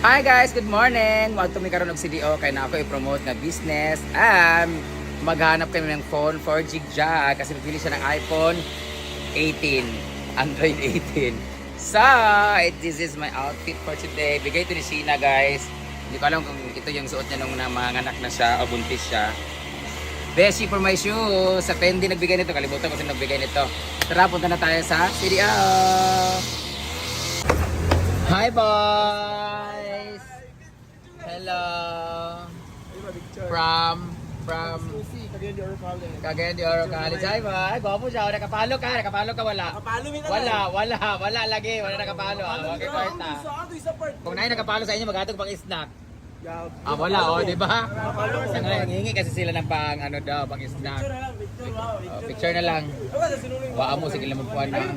Hi guys, good morning. Wag tumi karon og CDO kay na ako i-promote nga business. Maghanap kami ng phone 4G jack kasi pipili siya ng iPhone 18, Android 18. So, this is my outfit for today. Bigay ito ni Sheena guys. Hindi ko alam kung ito yung suot niya nung manganak na siya o buntis siya. Beshi for my shoes. Sa Fendi nagbigay nito. Kalimutan ko sino nagbigay nito. Tara, punta na tayo sa CDO. Hi boys! Hello! From Cagayan de Oro College. Hi boy! Gwapo siya. Nakapalo ka? Nakapalo ka? Wala? Wala lagi. Wala nakapalo. Okay, kwarta. Kung na nakapalo sa inyo, maghatog pang snack. Wala, di ba? Nangihingi kasi sila ng pang pang snack. Picture na lang. Waa mo, sige lang magpuan na.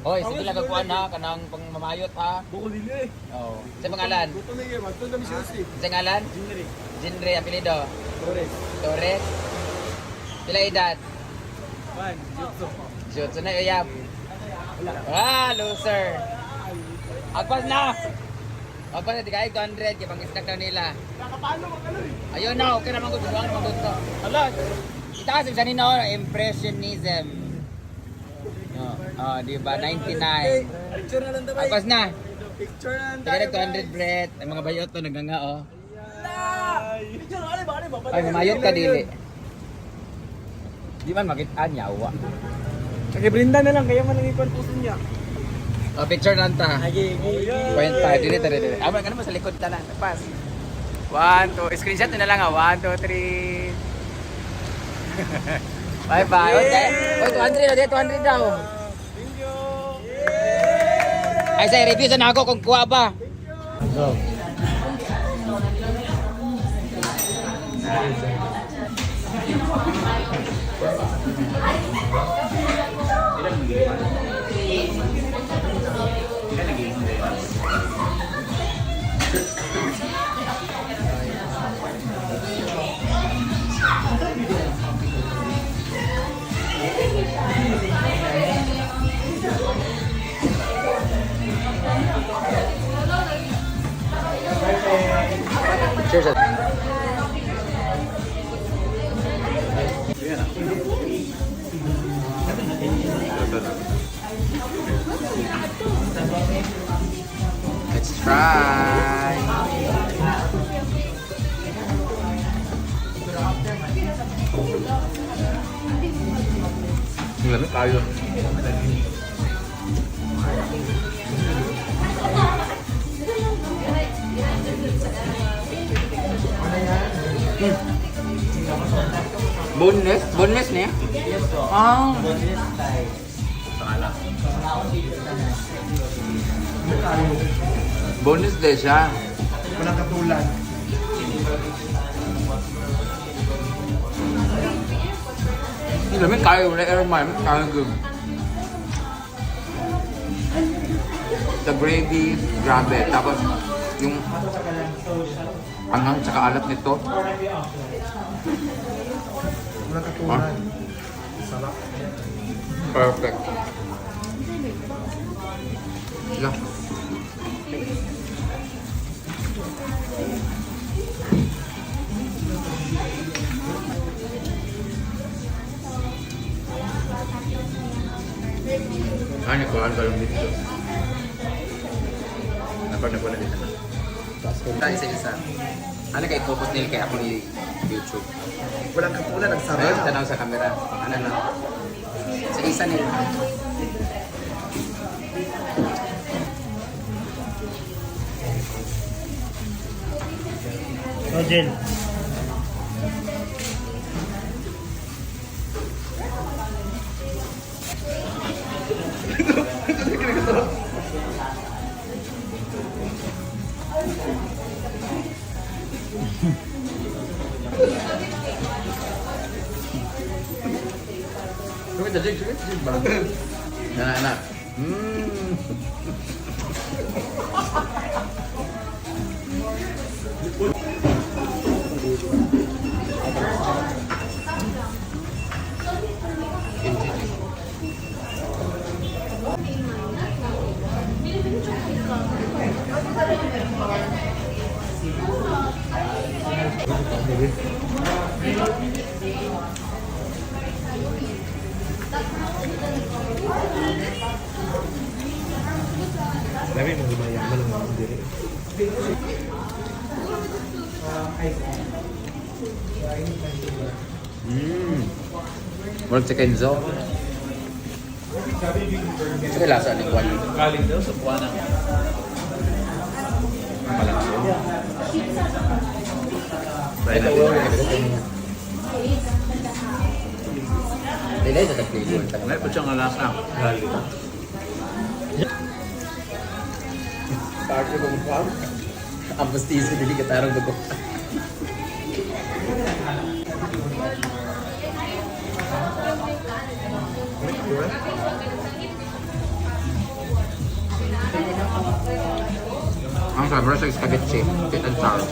Hoy, sige lang magpuan na, kanang pang mamayot ha. Oh. Sa pangalan? Sa pangalan? Jinre, apelido? Torres. Pila edad? Jutsu na uyab. Loser. Agpas na! Agpas na, di kahit 200, kaya pang snack na nila. Ayun na, okay naman ko, buwang naman ko. Hala, itaas yung sanino, impressionism. Di ba? 99. Picture na lang daw. Agpas na. Picture na lang Tignan 200 bread. Ang mga bayot to, naganga Picture na ba? Ay, mamayot ka dili. Di man makita nyawa. Brinda na lang, kaya man ang ikon puso niya. Picture lang ta. Point 5. Dili. Ka naman sa likod ta na. Pas. 1, 2. Screenshot na lang 1, 2, 3. Bye-bye. Okay. Oy, 200 daw. Thank you. Ay, say review sa nako kung kuha ba. Go. Cheers. Let's try. Lamig tayo. Boneless niya? Boneless din siya. Walang katulad. Hindi namin kaya wala airman, kaya good. The gravy, grabe. Tapos yung anghang tsaka alat nito. Walang katulad. Sarap. Perfect. Yeah. Ano ko ang galong dito? Napag na dito. Tayo isa-isa. Ano kayo focus nila kaya akong YouTube? Walang katulad, ang sarap. Ayun, tanaw sa camera. Ano na? Sa isa nila. Rodel. Sige, bang. Anak. Dami mo mayaman ang mga diri. Murag sa Kenzo. Sige lasa ni Juan. Galing daw sa Buwana. Try natin. Dili sa flavor. May po siyang lasa. Galing. Party mo mo. Ang pastiso dili ka tarong dugo. Ang sabra sa spaghetti, sweet and sour.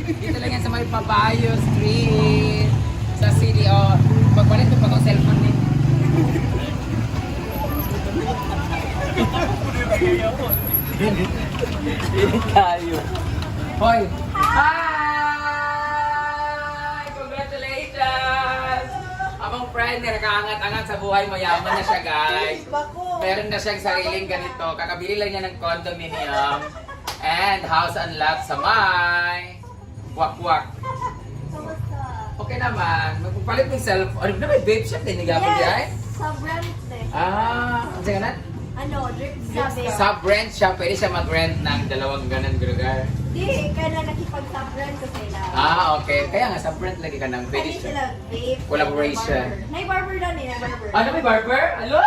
Dito lang yan sa may Pabayo Street sa city o pagpalit ko pa kong cellphone ni. Tayo. Hoy! Hi! Congratulations! Abang friend na nakaangat-angat sa buhay, mayaman na siya guys. Meron na siyang sariling ganito. Kakabili lang niya ng condominium and house and lot sa may Wakwak. Okay naman. Magpapalit ng cellphone. Ano na may babe shop din? Nagapon di ay? Sa brand eh. Ano siya ganun? Ano, drip sabi. Sub-rent siya. Pwede siya mag-rent ng dalawang ganun lugar. Di, kaya na nakipag-sub-brand ko sila. Okay. Kaya nga, sub-rent lagi ka ng pwede Pwede siya. sila, babe. Collaboration. Nay-barber na ni, nay-barber. Ano may barber? Alo?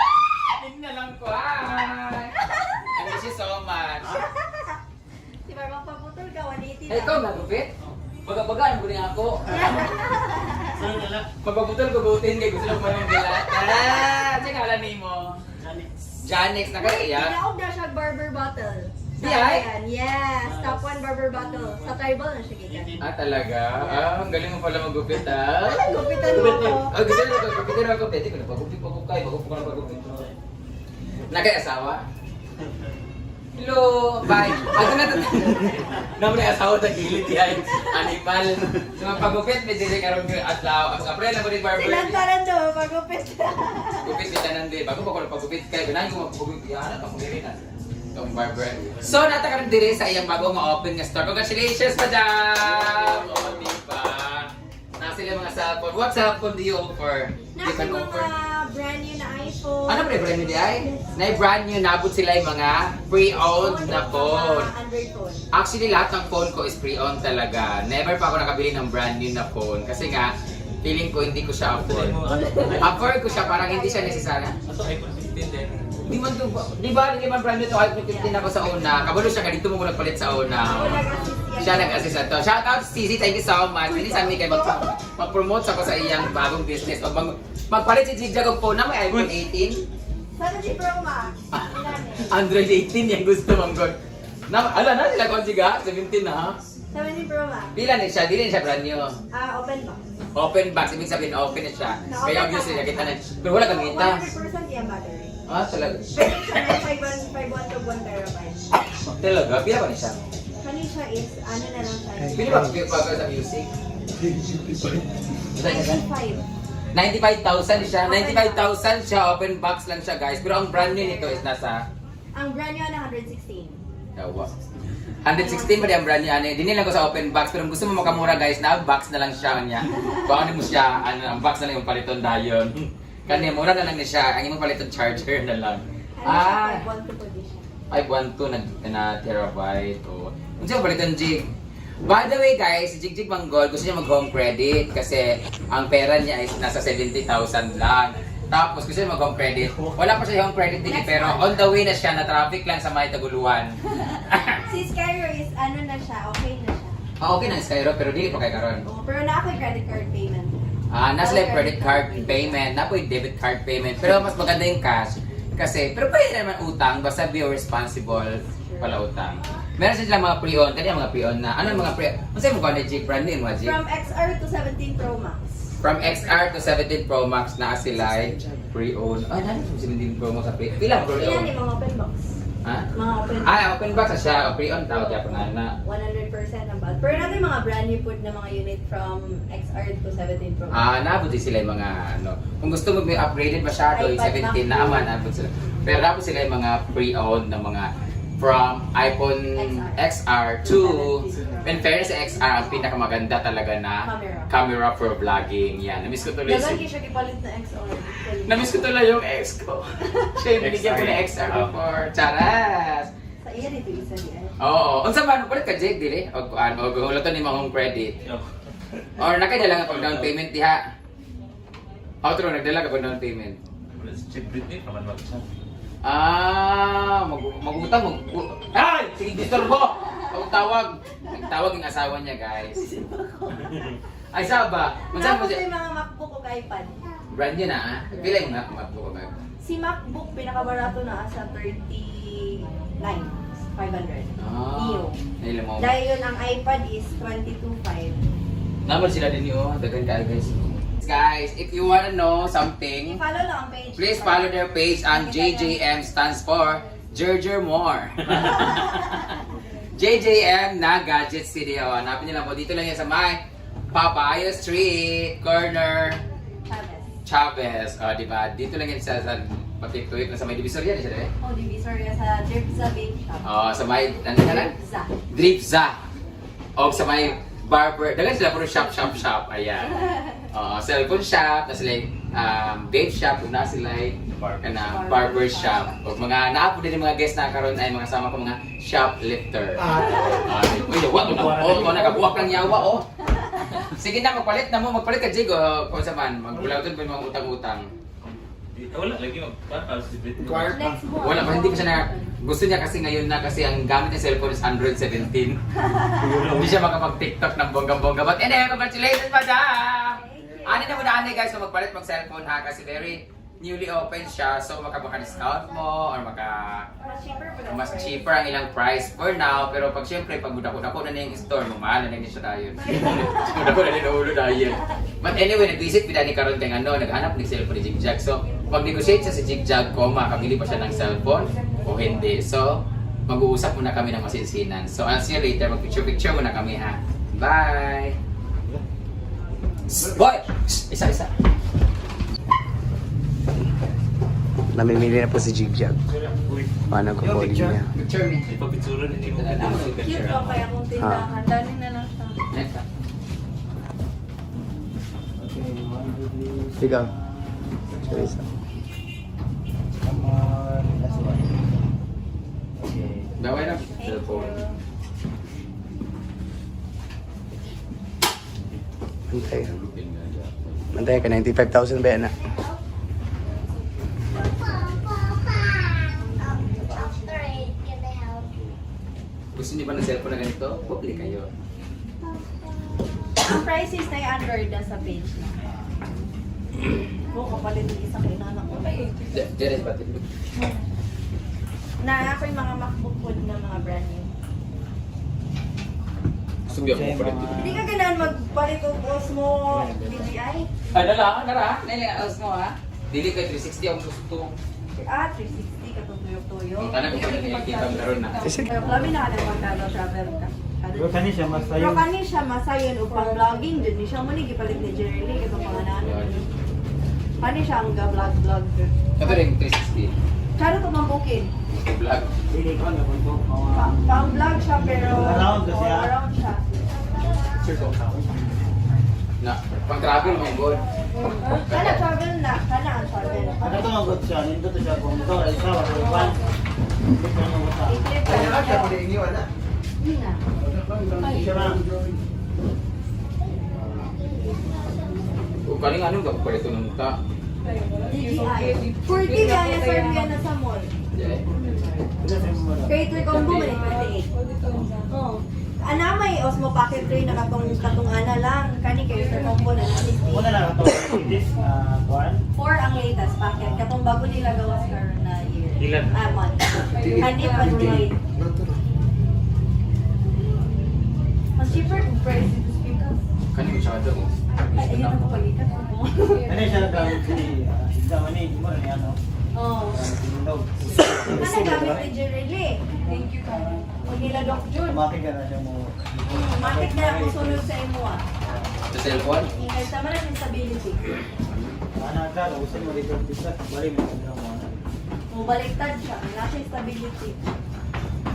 Hindi na lang ko. Hi! I miss you so much. Si Barbang paputol ka, 180 Hey, ikaw nagupit? Baga-baga, ano rin ako? Pagpaputol ko butin kay gusto lang manong nila. Tsaka alam mo. Janix, nakaiya. Tinaog na siya barber bottle. Di ay? Yes, top 1 barber bottle. Sa tribal na siya gikan. Talaga? Ang galing mo pala magupit Gupitan mo ako. Gusto mo ko, gupitin ako. Pwede ko na pagupit kayo. Pagupit ko na pagupit. Nagay-asawa? Hello! Bye! Ako na ito. Naman ay asawa sa gilid yan. Animal. Sa mga pagupit, may dili karong atlaw. Ang kapre na ko ni barber. Silang taran do, magupit. Gupit kita nandi. Bago pa ko na pagupit kayo. Gunahin ko magpagupit. Yan, ang pagupit na. Itong barber. So, natakaroon din sa iyang bago ma-open nga store. Congratulations, madam! O, diba? Nasa sila mga cellphone. What cellphone do you offer? You Nasa can offer. mga brand new na iPhone. Ano ba yung brand new di ay? Na-brand new, nabot sila yung mga pre-owned na phone. Mga Android phone. Actually, lahat ng phone ko is pre-owned talaga. Never pa ako nakabili ng brand new na phone. Kasi nga, feeling ko hindi ko siya afford. Afford ko siya, parang hindi siya necessary. Aso iPhone 16 din. Di man to, di ba brand new to iPhone 15 ako sa una. Kabalo siya, ganito mo ko nagpalit sa una. Siya nag-assist na to. Shout out Cici, thank you so much. Hindi sa amin kayo mag-promote ako sa iyang bagong business. O magpalit si Jigjag ang phone na may iPhone 18. 70 Pro Max. Android 18 yung gusto mong god. Ala na sila kung siga, 17 na ha. 70 Pro Max. Pila na siya, di rin siya brand new. Open box. Open box, ibig sabihin open na siya. Kaya obviously nakita na. Pero wala kang kita. 100% yung battery. Talaga. Pero siya na 5.1 to 1 terabyte. Talaga, pila ba na siya? Kani siya is, ano na lang siya. Pila ba sa music? 95. 95,000 siya. 95,000 siya, open box lang siya guys. Pero ang brand new nito is nasa Ang brand new na 116. Yawa. 116 pa di ang brand new. Hindi lang ko sa open box. Pero kung gusto mo makamura guys, na box na lang siya niya. Kung ano mo siya, ang box na lang yung paliton dayon. Kanya mura na lang niya siya. Ang imong paliton charger na lang. Ano siya 5.1 to position. 512 na terabyte. Kung siya paliton Jig. By the way guys, si Jigjig Manggol gusto niya mag-home credit kasi ang pera niya is nasa 70,000 lang. Tapos gusto niya mag-home credit. Wala pa siya home credit din pero on the way na siya na traffic lang sa may Taguluan. Si Skyro is, ano na siya, okay na siya. Okay na Skyro pero dili pa kay karon. Pero na ako yung credit card payment. Nasa lang credit card payment, na po yung debit card payment. Pero mas maganda yung cash. Kasi, pero pwede naman utang, basta be responsible pala utang. Meron sila mga pre-owned, kanya mga pre-owned na, ano yung mga pre-owned? Ano sa'yo mo kung ano yung brand name mo, Jig? From XR to 17 Pro Max. From XR to 17 Pro Max na sila pre-owned. Ay, nani yung 17 Pro Max sa pre? Pila Yan pre-owned? yung mga open box. Ha? Mga open. Open box na siya. Pre-on tawag niya po na. 100% ang bad. Pero natin mga brand new food na mga unit from XR to 17 Pro. Naabot din sila yung mga ano. Kung gusto mo may upgraded masyado, yung iPad 17 na aman, naabot sila. Pero naabot sila yung mga pre-owned na mga from iPhone XR to, in fairness sa XR, ang pinakamaganda talaga na camera for vlogging. Yan, namiss ko tuloy Dagan siya kipalit na XR. Namiss ko tuloy yung ex ko. Siya yung binigyan ko na XR before. Charas! Sa iya dito isa niya. Oo. Unsa ba palit ka Jake dili? O ano, gulaton ni mga home credit. Or nakadala nga pag down payment diha. Outro nagdala ka pag down payment. Wala si Chip Britney, naman mag-isa. Magutang. Ay! Sige, disturbo! Tawag. Nagtawag yung asawa niya, guys. Ay, saan ba? Unsa mo Tapos siya? yung mga MacBook o iPad. Brand yun Pila yung MacBook ko ba? Si MacBook, pinakabarato na sa 39,500. Neo. Nila mo. Dahil yun, ang iPad is 22,500. Naman sila din yun. Dagan ka, guys. Guys, if you wanna know something, I-follow lang ang page. please follow their page on JJM stands for Jerjer More. JJM na Gadget City. Hanapin nyo lang po. Dito lang yan sa may Papaya Street, corner Chavez. Diba? Dito lang yan sa Patituik na sa may Divisoria. Di siya eh? Oh, Divisoria sa Dripza Bake Shop. Sa may, ano ka lang? Dripza. Dripza. O sa may barber. Dagan sila puro shop. Ayan. Cellphone shop, na sila vape shop, na sila barber shop. O mga naapo din yung mga guests na karon ay mga sama ko mga shoplifter. Uy, yawa ko nakabuwak ng yawa Sige na, magpalit ka Jig kung sa man, magbulauton pa yung mga utang-utang. Wala, lagi magpapal si Britney. Next month. Wala pa, hindi pa siya gusto niya kasi ngayon na kasi ang gamit ng cellphone is Android 17. Hindi siya makapag-TikTok ng bonggang-bongga. But anyway, congratulations, madam! Ani na muna guys kung magpalit mag-cellphone ha kasi very newly open siya. So maka-discount mo or mas cheaper ang ilang price for now. Pero pag syempre, pag dako-dako na yung store, mamahal na siya tayo. Dako na din ang ulo tayo. But anyway, nag-visit pila ni Karon kay naghanap ng cellphone ni Jigjag. So pag-negotiate siya si Jigjag ko, makabili pa siya ng cellphone o hindi. So mag-uusap muna kami ng masinsinan. So I'll see you later. Mag-picture muna kami ha. Bye! Boy! Isa. Namimili na po si Jigjag. Paano ko po niya? Picture me. Ipapitsura din yung Cute o kaya kung tindahan. Dali na lang siya. Next. Ikaw. Teresa. Dawai na. Cellphone. Mantay ka, 95,000 ba yan na? Gusto niyo ba ng cellphone na ganito? Bukli kayo. Ang prices na yung Android na sa page na. Kapalit yung isa kay nanak ko. Jeres ba ito? Na ako yung mga MacBook food na mga brand new. Subiyak mo pa rin. Hindi ka ganaan magpalit o Osmo DJI? Ay, nara. Nailangas mo ha. Dili ka 360 ang gusto. 360 ka itong tuyo-tuyo. Ang tanong ko pala niya kita meron na. Pero labi na ka na magkano travel ka. Pero kani siya mas Pero kani siya masayon upang vlogging dun ni siya muli gipalit ni Jerry katong pangalan. Kani siya ang vlog. Ito rin 360. Kano to mambukin? Vlog. dili ko na ko Pang vlog siya pero Around kasi, ah. around siya. Na, pang travel mo good. Kana travel na, kana ang travel. Ano to magot siya nito to siya kung to ay sa wala ban. Ito na mo ta. I-clip ka na siya. Hindi na. Siya na. Kung kaling anong gawin ko ito ng muka. DJI. 40 kaya sir na sa mall. Creator combo man eh, 28. Oh. Ana may Osmo Pocket 3 na katong ana lang. Kani creator combo na 60. Muna na to this kuan. 4 ang latest packet. Katong bago nila gawas karon na year. Ilan? Month. Kani Android. Mas cheaper kung price ito speaker. Kaning ko siya ito. Ay, ayun ang pagitan ko. Ano siya gamit si ikaw ni mo ni ano. Oh. Tindog. Ano gamit ni Jerry? Thank you, Karen. Huwag nila Doc Jun. Tumating ka na siya mo. Matik na ako sunod sa imo ah. Sa cellphone? Kasi tama na yung stability. Ano ka, usin mo dito bisa. Balik mo sa mo. Baliktad siya. Wala siya stability.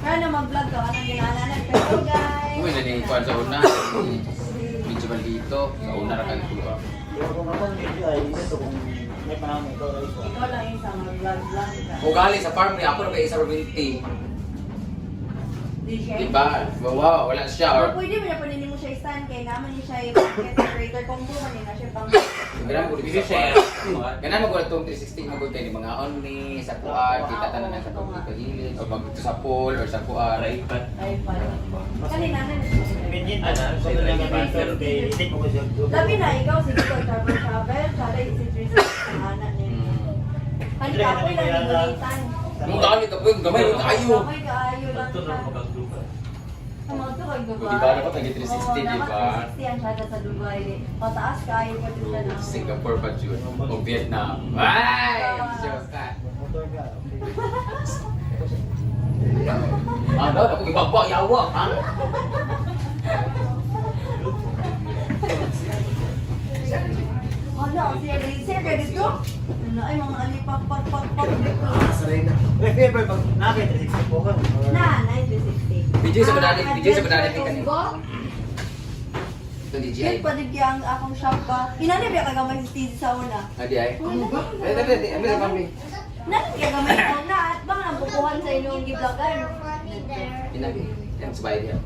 Kaya na mag-vlog ka. Anong ginananan? Pero guys. Uy, naninipan sa una. Medyo dito. Sa una na kanito. Pero kung ako medyo ay ito kung may panahon ito ay ito. Ikaw lang yung sa mag-vlog ka. O gali sa farm niya, ako na kayo sa Robinti. Di siya. Diba? Wow, wala siya. Or, Pwede mo na pwede mo siya stand kay naman niya siya yung market creator combo man na siya pang ganun ko dito siya. Ganun mo ko itong 360 mo ko kayo ni mga only, sa kuan, kita tanan ng katong dito hilid, o mag sa pool, or sa kuan. Raipan. ay pala. Kanina na. Minjin na. So na nga master kay edit mo ko siya. Labi na ikaw sige ko travel sana si Tristan ang anak niya. Kanina ako lang ginulitan. Nung dami ka po, gamay mo tayo. Kamay kaayo lang. Ito na magaglupa. Ang mga to kay Dubai. Di ba, dapat naging 360, Oo, di ba? dapat 360 ang sada sa Dubai. Pataas kaayo pa din siya na. Singapore pa June, o Vietnam. Ay! Diyos ka. Motor ka. Ano, ako ibaba, yawa, ha? Ano, siya kaya dito? Ano ay mga alipak-pak-pak-pak dito. Remember pag nakita 360 po ka. Na, 960. Video sa banana, video sa banana ni kanina. Combo? Ito di Yan GI. pa din ang akong shop ba? Inani ba kagamay si Steve sa una? Adi ay. Ano sa kami? Nani kagamay sa una at bang nabukuhan sa inyong giblogan? Inagi. Yan, sabay niya.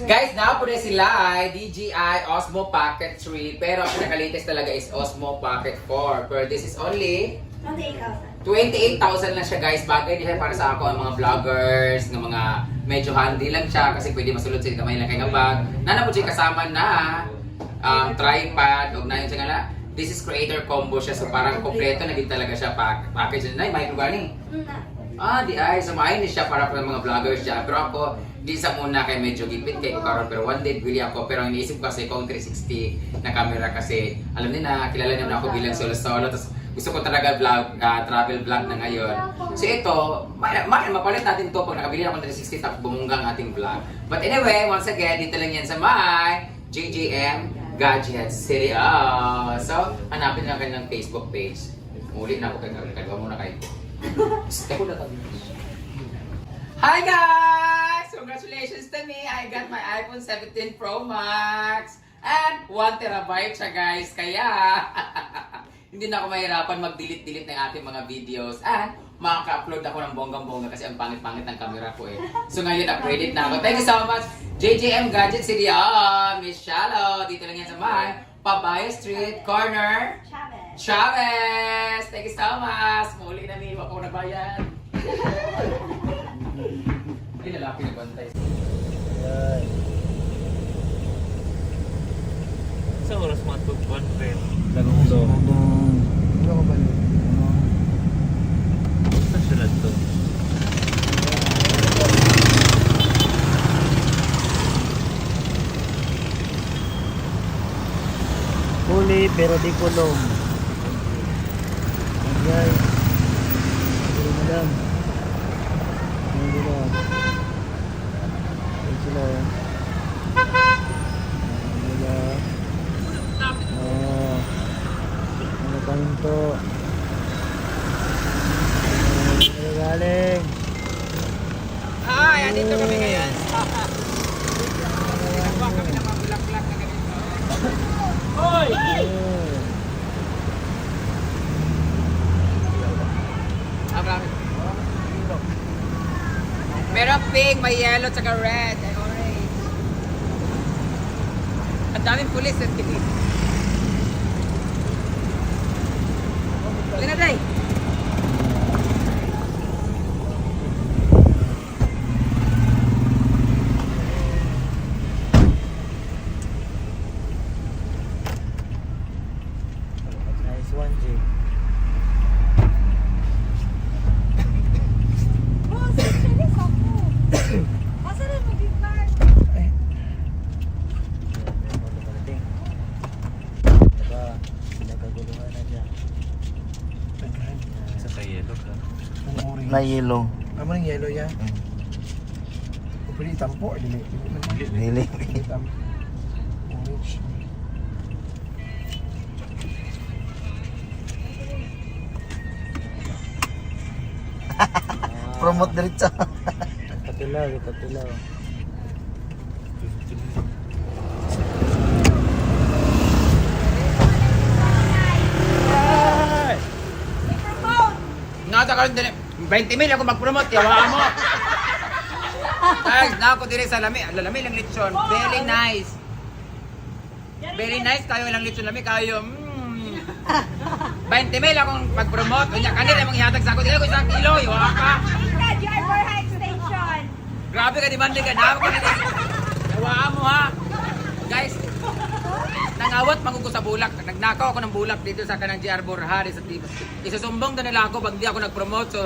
Guys, now po na sila ay DJI Osmo Pocket 3. Pero ang pinaka-latest talaga is Osmo Pocket 4. Pero this is only 28,000 lang siya guys. Bagay din siya para sa ako ang mga vloggers, ng mga medyo handy lang siya kasi pwede masulod sa kamay lang kay nga bag. Nana po siya kasama na tripod, og na yun siya nga na. This is creator combo siya so parang kompleto na din talaga siya package na micro gani. Di ay so maayon siya para sa mga vloggers siya. Pero ako di sa muna kay medyo gipit kay ko karon pero one day bili ako pero ang iniisip ko kasi kung 360 na camera kasi alam niyo na kilala niyo na ako bilang solo tapos gusto ko talaga vlog, travel vlog na ngayon. So ito, mapalit natin to pag nakabili ako ng 360 tapos bumungga ang ating vlog. But anyway, once again, dito lang yan sa my JJM Gadgets City. So, hanapin lang kayo ng Facebook page. Muli na ako kay Kagawa muna kayo. Step ko na tabi. Hi guys! Congratulations to me! I got my iPhone 17 Pro Max! And 1 terabyte siya guys, kaya hindi na ako mahirapan mag-delete ng ating mga videos and makaka-upload ako ng bonggang-bongga kasi ang pangit-pangit ng camera ko eh. So ngayon, upgraded na ako. Thank you so much, JJM Gadget City. Miss Shallow. Dito lang yan sa may Pabaya Street, corner Chavez. Thank you so much. Muli na niwa ko nagbayan. Hindi lalaki nagbantay. Sa oras matug 1 friend. Basta siya lang to. Huli pero di kulong. Ayan. Huli mo lang. Huli lang. Huli sila. Huli lang. Ano pa rin to? Ano galing? Andito kami ngayon. Nagawa kami ng mga bulak-bulak na ganito. Hoy! Meron pink, may yellow, tsaka red, and orange. Ang daming pulis at kinis. Halika na, Day! Nice one, Jay. Nagkaguluhan na siya. Na yellow. Amo ng yellow ya. Kung pwede itampo, dili. Dili. Itampo. Orange. Promote diretso. Patilaw, patilaw. Nata karon din 20 mil ako mag-promote yawa mo. Guys, na ako dire sa lami lang lechon. Very nice. Very nice kayo lang lechon lami kayo. 20 mil akong mag-promote. Unya kanila mong ihatag sa ako dili ko 1 kilo, yawa ka. Grabe ka demande ka na ako dili. Yawa mo ha. Guys, nangawat mangugo sa bulak. Nagnakaw ako ng bulak dito sa kanang GR Borjari sa Tibas. Isusumbong na nila ako pag di ako nag-promote. So,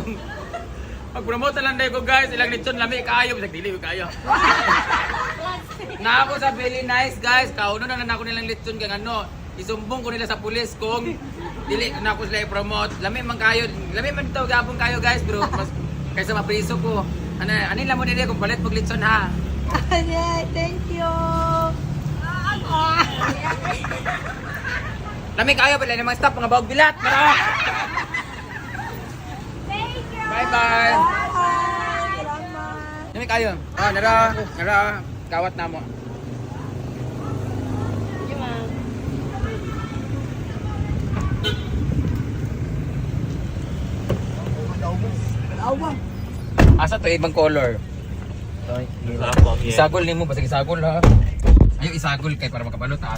mag-promote na lang dahil ko guys. Ilang lechon lami kayo. Bisag dili ko kayo. Na ako sa Very Nice guys. Kauno na ako nilang lechon kang ano. Isumbong ko nila sa pulis kung dili na ako sila i-promote. Lami man kayo. Lami man ito gabong kayo guys. Pero mas kaysa mapriso ko. Ano lang mo nila kung palit pag lechon ha. Thank you. Lami kayo pala ng mga staff, mga bawag bilat. Tara! Bye-bye! Lami kayo. Oh, nara. Kawat na mo. Asa to ibang color? Ako ang yan. Isagol nimo, basig isagol ha. Ayo isagol kay para makapalot ha.